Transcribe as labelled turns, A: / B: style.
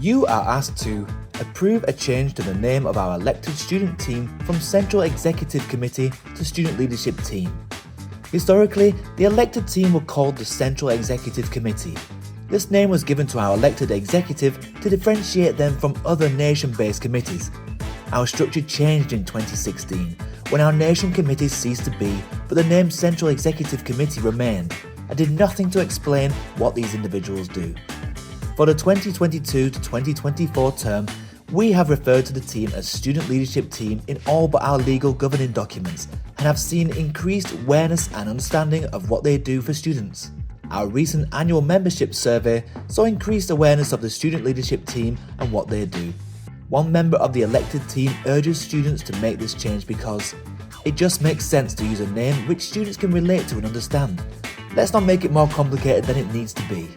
A: You are asked to approve a change to the name of our elected student team from Central Executive Committee to Student Leadership Team. Historically, the elected team were called the Central Executive Committee. This name was given to our elected executive to differentiate them from other nation-based committees. Our structure changed in 2016 when our nation committees ceased to be, but the name Central Executive Committee remained and did nothing to explain what these individuals do. For the 2022 to 2024 term, we have referred to the team as Student Leadership Team in all but our legal governing documents and have seen increased awareness and understanding of what they do for students. Our recent annual membership survey saw increased awareness of the Student Leadership Team and what they do. One member of the elected team urges students to make this change because it just makes sense to use a name which students can relate to and understand. Let's not make it more complicated than it needs to be.